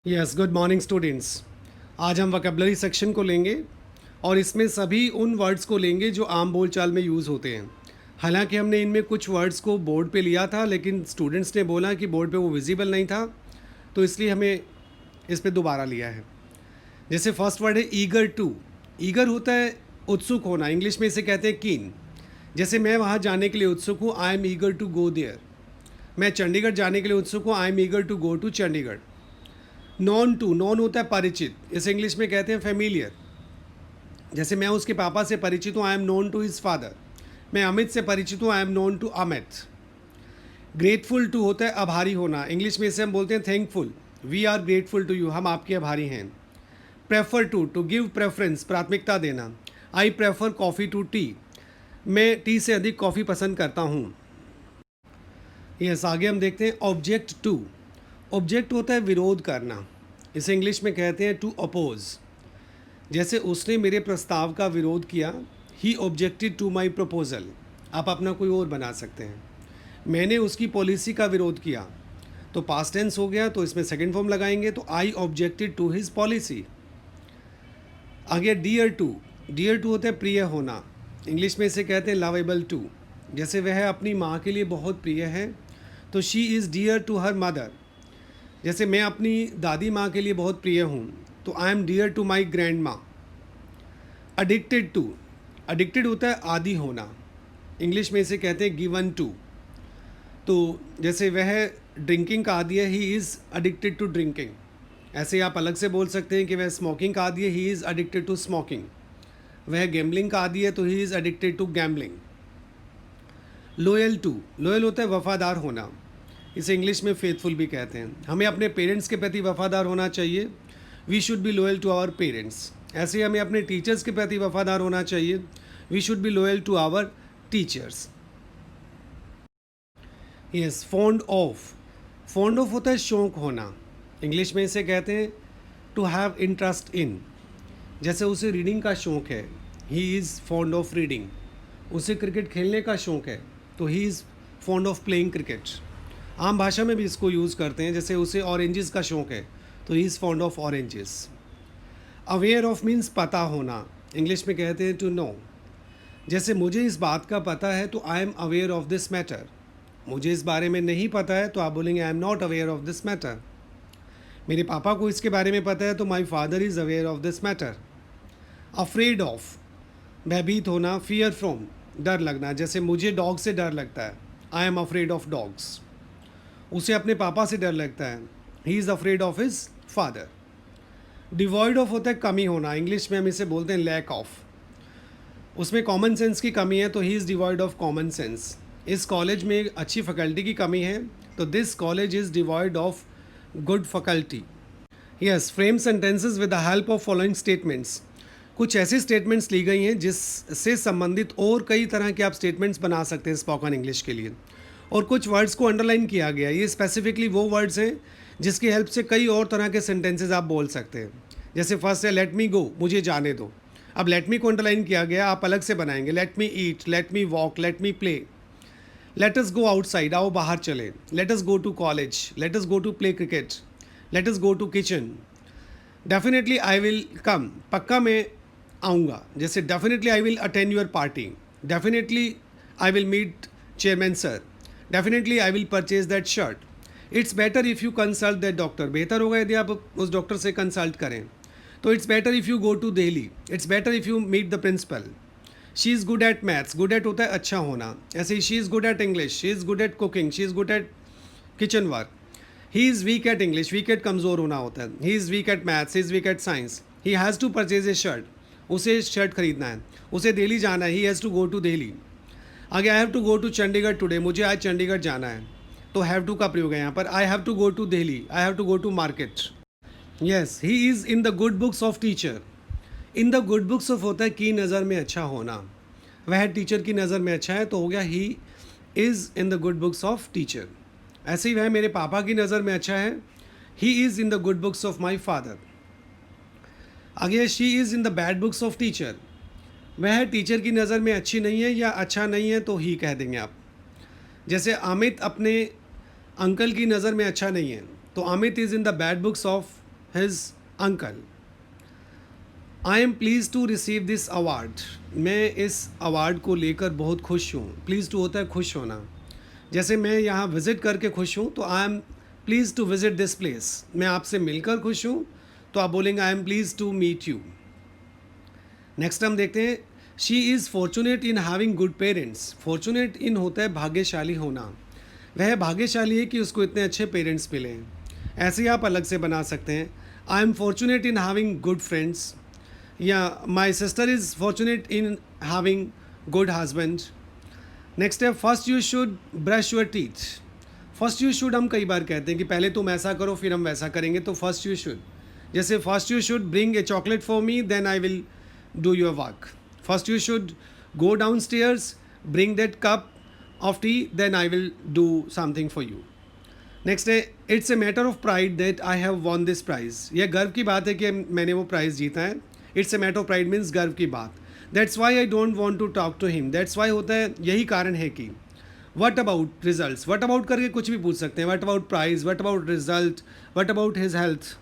Yes, good morning students. आज हम vocabulary section को लेंगे और इसमें सभी उन वर्ड्स को लेंगे जो आम बोलचाल में यूज़ होते हैं। हालांकि हमने इनमें कुछ वर्ड्स को बोर्ड पे लिया था, लेकिन स्टूडेंट्स ने बोला कि बोर्ड पे वो विजिबल नहीं था, तो इसलिए हमें इस पे दोबारा लिया है। जैसे फर्स्ट वर्ड है ईगर टू। ईगर होता है उत्सुक होना, इंग्लिश में इसे कहते हैं कीन। जैसे मैं वहाँ जाने के लिए उत्सुक हूँ, I am eager to go there. मैं चंडीगढ़ जाने के लिए उत्सुक हूँ, I am eager to go to Chandigarh. Known to, known होता है परिचित, इसे इंग्लिश में कहते हैं फेमिलियर। जैसे मैं उसके पापा से परिचित हूँ, I am known to his father. मैं अमित से परिचित हूँ, I am known to Amit. Grateful to होता है आभारी होना, इंग्लिश में इसे हम बोलते हैं thankful. We are grateful to you, हम आपके आभारी हैं। प्रेफर टू गिव प्रेफरेंस, प्राथमिकता देना। I prefer coffee to tea, मैं टी से अधिक कॉफ़ी पसंद करता हूँ। यस, आगे हम देखते हैं ऑब्जेक्ट टू। ऑब्जेक्ट होता है विरोध करना, इसे इंग्लिश में कहते हैं टू अपोज। जैसे उसने मेरे प्रस्ताव का विरोध किया, ही ऑब्जेक्टेड टू माई प्रपोजल। आप अपना कोई और बना सकते हैं। मैंने उसकी पॉलिसी का विरोध किया, तो पास्ट टेंस हो गया, तो इसमें सेकंड फॉर्म लगाएंगे, तो आई ऑब्जेक्टेड टू हिज पॉलिसी। आगे डियर टू। डियर टू होता है प्रिय होना, इंग्लिश में इसे कहते हैं लवेबल टू। जैसे वह अपनी माँ के लिए बहुत प्रिय है, तो she is dear to her mother. जैसे मैं अपनी दादी माँ के लिए बहुत प्रिय हूँ, तो I am dear to my grand माँ। Addicted to. अडिक्टेड होता है आदी होना, इंग्लिश में इसे कहते हैं गिवन टू। तो जैसे वह ड्रिंकिंग का आदी है, he is addicted to drinking. ऐसे आप अलग से बोल सकते हैं कि वह स्मोकिंग का आदी है, he is addicted to smoking. वह गैम्बलिंग का आदी है, तो he is addicted to gambling. Loyal to. Loyal होता है वफादार होना, इसे इंग्लिश में फेथफुल भी कहते हैं। हमें अपने पेरेंट्स के प्रति वफादार होना चाहिए, we should be loyal to our parents. ऐसे ही हमें अपने टीचर्स के प्रति वफादार होना चाहिए, we should be loyal to our teachers. Yes, fond of. Fond of होता है शौक होना, इंग्लिश में इसे कहते हैं टू हैव इंटरेस्ट इन। जैसे उसे रीडिंग का शौक है, he is fond of reading. उसे क्रिकेट खेलने का शौक है, तो he is fond of playing cricket. आम भाषा में भी इसको यूज़ करते हैं, जैसे उसे ऑरेंजेस का शौक है, तो he is fond of oranges. Aware of means पता होना, इंग्लिश में कहते हैं टू नो। जैसे मुझे इस बात का पता है, तो I am aware of this matter. मुझे इस बारे में नहीं पता है, तो आप बोलेंगे I am not aware of this matter. मेरे पापा को इसके बारे में पता है, तो my father is aware of this matter. Afraid of, भयभीत होना, फियर फ्रॉम, डर लगना। जैसे मुझे डॉग से डर लगता है, I am afraid of dogs. उसे अपने पापा से डर लगता है, he is afraid of his father. Devoid of होता है कमी होना, इंग्लिश में हम इसे बोलते हैं लैक ऑफ। उसमें कॉमन सेंस की कमी है, तो he is devoid of common sense. इस कॉलेज में एक अच्छी फैकल्टी की कमी है, तो this college is devoid of good faculty. Yes, frame sentences with the help of following statements. कुछ ऐसी स्टेटमेंट्स ली गई हैं जिससे संबंधित और कई तरह के आप स्टेटमेंट्स बना सकते हैं स्पोकन इंग्लिश के लिए, और कुछ वर्ड्स को अंडरलाइन किया गया। ये स्पेसिफिकली वो वर्ड्स हैं जिसकी हेल्प से कई और तरह के सेंटेंसेस आप बोल सकते हैं। जैसे फर्स्ट है लेट मी गो, मुझे जाने दो। अब लेट मी को अंडरलाइन किया गया, आप अलग से बनाएंगे let me eat, let me walk, let me play. Let us go outside, आओ बाहर चले। Let us go to college, let us go to play cricket, let us go to kitchen. Definitely I will come, पक्का मैं आऊँगा। जैसे definitely I will attend your party, definitely I will meet chairman sir, definitely I will purchase that shirt. It's better if you consult that doctor, बेहतर होगा यदि आप उस doctor से कंसल्ट करें। तो it's better if you go to Delhi, it's better if you meet the principal. She is good at maths, good at होता है अच्छा होना। ऐसे ही she is good at English, she is good at cooking, she is good at kitchen work. He is weak at English, weak at कमज़ोर होना होता है। He is weak at maths, he is weak at science. He has to purchase a shirt, उसे shirt खरीदना है, उसे दिल्ली जाना है, he has to go to Delhi. आगे I have to go to Chandigarh today, मुझे आज चंडीगढ़ जाना है, तो हैव टू का प्रयोग है यहाँ पर। I have to go to Delhi, I have to go to market. Yes, he is in the good books of teacher. In the good books of होता है की नज़र में अच्छा होना, वह टीचर की नज़र में अच्छा है, तो हो गया ही is in the good books of teacher. ऐसे ही वह मेरे पापा की नज़र में अच्छा है, he is in the good books of my father. आगे she is in the bad books of teacher, वह टीचर की नज़र में अच्छी नहीं है या अच्छा नहीं है, तो ही कह देंगे आप। जैसे अमित अपने अंकल की नज़र में अच्छा नहीं है, तो Amit is in the bad books of his uncle. I am please to receive this award, मैं इस अवार्ड को लेकर बहुत खुश हूँ। प्लीज़ टू होता है खुश होना। जैसे मैं यहाँ विज़िट करके खुश हूँ तो I am please to visit this place. मैं आपसे मिलकर खुश हूँ तो आप बोलेंगे I am please to meet you. Next हम देखते हैं, she is fortunate in having good parents. Fortunate in होता है भाग्यशाली होना। वह भाग्यशाली है कि उसको इतने अच्छे पेरेंट्स मिले हैं। ऐसे ही आप अलग से बना सकते हैं, I am fortunate in having good friends, या my sister is fortunate in having good husband. Next है, first you should brush your teeth. First you should हम कई बार कहते हैं कि पहले तुम ऐसा करो फिर हम वैसा करेंगे, तो फर्स्ट यू शुड। जैसे first you should bring a chocolate for me then I will do your work. First you should go down stairs, bring that cup of tea, then I will do something for you. Next है, it's a matter of pride that I have won this prize. यह गर्व की बात है कि मैंने वो prize जीता है। It's a matter of pride means गर्व की बात। That's why I don't want to talk to him. That's why होता है यही कारण है कि। What about result, what about करके कुछ भी पूछ सकते हैं। What about prize, what about result, what about his health.